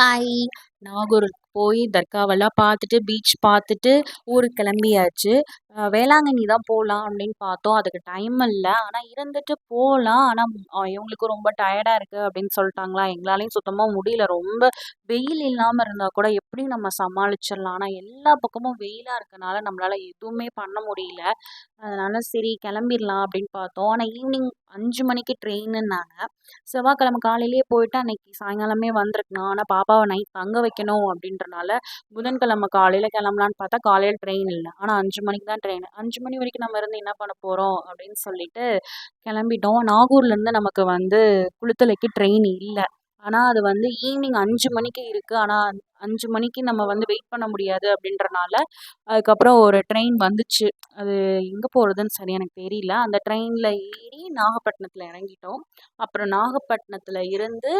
Hi! நாகூருக்கு போய் தர்காவெல்லாம் பார்த்துட்டு, beach பார்த்துட்டு ஊருக்கு கிளம்பியாச்சு. வேளாங்கண்ணி தான் போலாம் அப்படின்னு பார்த்தோம். அதுக்கு டைம் இல்ல. ஆனா இருந்துட்டு போலாம். ஆனா இவங்களுக்கும் ரொம்ப டயர்டா இருக்கு அப்படின்னு சொல்லிட்டாங்களா, எங்களாலயும் சுத்தமா முடியல. ரொம்ப வெயில் இல்லாம இருந்தா கூட எப்படி நம்ம சமாளிச்சிடலாம். ஆனா எல்லா பக்கமும் வெயிலா இருக்கனால நம்மளால எதுவுமே பண்ண முடியல. அதனால சரி கிளம்பிடலாம் அப்படின்னு பார்த்தோம். ஆனா ஈவினிங் 5 மணிக்கு ட்ரெயினுன்னாங்க. செவ்வாய்க்கிழமை காலையிலேயே போயிட்டு அன்னைக்கு சாயங்காலமே வந்திருக்கலாம். ஆனா பாப்பாவை நைட் தங்க வைக்கணும் அப்படின்றனால புதன்கிழமை காலையில கிளம்பலான்னு பார்த்தா காலையில ட்ரெயின் இல்ல. ஆனா 5 மணிக்கு தான் ட்ரெயின். 5 மணி வரைக்கும் நம்ம இருந்து என்ன பண்ண போறோம் அப்படின்னு சொல்லிட்டு கிளம்பிட்டோம். நாகூர்லேருந்து நமக்கு வந்து குளித்தலைக்கு ட்ரெயின் இல்ல. ஆனா அது வந்து ஈவினிங் 5 மணிக்கு இருக்கு. ஆனா 5 மணிக்கு நம்ம வந்து வெயிட் பண்ண முடியாது அப்படின்றனால, அதுக்கப்புறம் ஒரு ட்ரெயின் வந்துச்சு. அது எங்க போறதுன்னு சரியா எனக்கு தெரியல. அந்த ட்ரெயின்ல ஏறி நாகப்பட்டினத்தில இறங்கிட்டோம். அப்புறம் நாகப்பட்டினத்தில இருந்து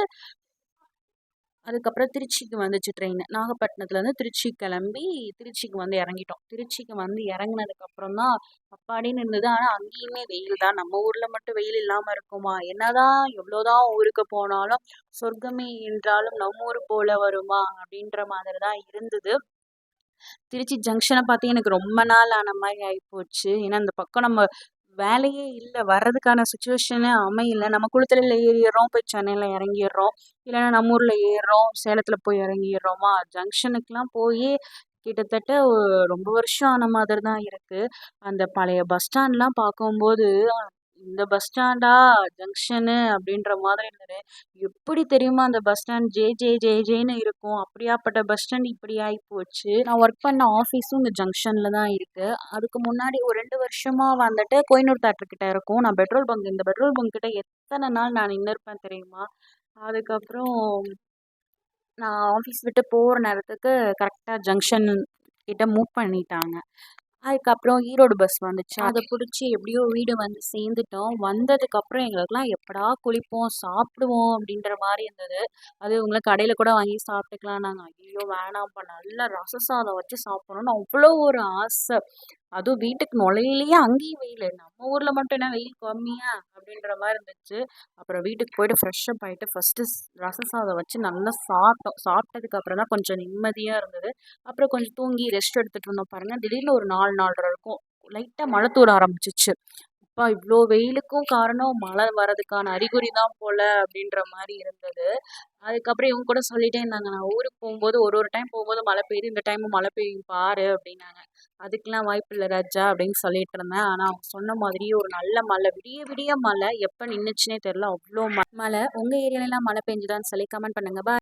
அதுக்கப்புறம் திருச்சிக்கு வந்துச்சு ட்ரெயின். நாகப்பட்டினத்துலேருந்து திருச்சி கிளம்பி திருச்சிக்கு வந்து இறங்கிட்டோம். திருச்சிக்கு வந்து இறங்குனதுக்கப்புறம் தான் அப்பாடின்னு இருந்தது. ஆனா அங்கேயுமே வெயில் தான். நம்ம ஊர்ல மட்டும் வெயில் இல்லாம இருக்குமா? என்னதான் எவ்வளோதான் ஊருக்கு போனாலும், சொர்க்கமே என்றாலும் நம்ம ஊர் போல வருமா? அப்படின்ற மாதிரி தான் இருந்தது. திருச்சி ஜங்ஷனை பார்த்து எனக்கு ரொம்ப நாள் ஆன மாரி ஆயிப்போச்சு. ஏன்னா, இந்த பக்கம் நம்ம வேலையே இல்ல. வர்றதுக்கான சிச்சுவேஷனே அமையல. நம்ம குளித்தலையில ஏறிர்றோம், போய் சென்னையில இறங்கிர்றோம். இல்லைன்னா நம்ம ஊர்ல ஏறுறோம், சேலத்துல போய் இறங்கிர்றோமா, ஜங்ஷனுக்குலாம் போயே கிட்டத்தட்ட ரொம்ப வருஷம் ஆன மாதிரி தான் இருக்கு. அந்த பழைய பஸ் ஸ்டாண்ட்லாம் பார்க்கும்போது, இந்த பஸ் ஸ்டாண்டா ஜங்ஷனு அப்படின்ற மாதிரி இருந்தது. எப்படி தெரியுமா அந்த பஸ் ஸ்டாண்ட் ஜே ஜே ஜே ஜேன்னு இருக்கும். அப்படியாப்பட்ட பஸ் ஸ்டாண்ட் இப்படி ஆயிப்போச்சு. நான் ஒர்க் பண்ண ஆஃபீஸும் இங்க ஜங்ஷன்ல தான் இருக்கு. அதுக்கு முன்னாடி ஒரு 2 வருஷமா வந்துட்டு கோயனூர் தியேட்டர் கிட்ட இருக்கும். நான் இந்த பெட்ரோல் பங்க் கிட்ட எத்தன நாள் நான் நின்னுருப்பேன் தெரியுமா? அதுக்கப்புறம் நான் ஆஃபீஸ் விட்டு போற நேரத்துக்கு கரெக்ட்டா ஜங்ஷன் கிட்ட மூவ் பண்ணிட்டாங்க. அதுக்கப்புறம் ஈரோடு பஸ் வந்துச்சு. அத புடிச்சு எப்படியோ வீடு வந்து சேர்ந்துட்டோம். வந்ததுக்கப்புறம் எங்களுக்கெல்லாம் எப்படா குளிப்போம், சாப்பிடுவோம் அப்படின்ற மாரி இருந்தது. அது இவங்கலாம் கடையில கூட வாங்கி சாப்பிட்டுக்கலாம்னாங்க. ஐயய்யோ! வேணாம்ப்பா நல்லா ரச சாதம் வச்சு சாப்பிடணும்னு அவ்வளோ ஒரு ஆசை. அதுவும் வீட்டுக்கு நுழையிலயே அங்கேயும் வெயிலு. நம்ம ஊர்ல மட்டும் என்ன வெயில் கம்மியா? அப்படின்ற மாரி இருந்துச்சு. அப்புறம் வீட்டுக்கு போயிட்டு ஃப்ரெஷ் அப் ஆயிட்டு ஃபர்ஸ்ட்டு ரச சாதம் வச்சு நல்லா சாப்பிட்டோம். சாப்பிட்டதுக்கு அப்புறம் தான் கொஞ்சம் நிம்மதியா இருந்தது. அப்புறம் கொஞ்சம் தூங்கி ரெஸ்ட் எடுத்துட்டு இருந்தோம் பாருங்க. திடீர்னு ஒரு 4, 4:30 இருக்கும். லைட்டா மழை தூற ஆரம்பிச்சுச்சு. அப்பா இவ்ளோ வெயிலுக்கும் காரணம் மழை வரதுக்கான அறிகுறி தான் போல அப்படின்ற மாரி இருந்தது. அதுக்கப்புறம் இவங்க கூட சொல்லிட்டே இருந்தாங்க. நான் ஊருக்கு போகும்போது ஒரு ஒரு டைம் போகும்போது மழை பெய்யுது. இந்த டைமும் மழை பெய்யும் பாரு அப்படின்னாங்க. அதுக்கெல்லாம் வாய்ப்பில்ல ராஜா அப்படின்னு சொல்லிட்டு இருந்தேன். ஆனா அவங்க சொன்ன மாதிரியே ஒரு நல்ல மழை விடிய விடிய மழை எப்ப நின்னுச்சுன்னே தெரியல. அவ்ளோ மழை. உங்க ஏரியாலலாம் மழை பெஞ்சுதான்னு சொல்லி கமெண்ட் பண்ணுங்க. பாய்.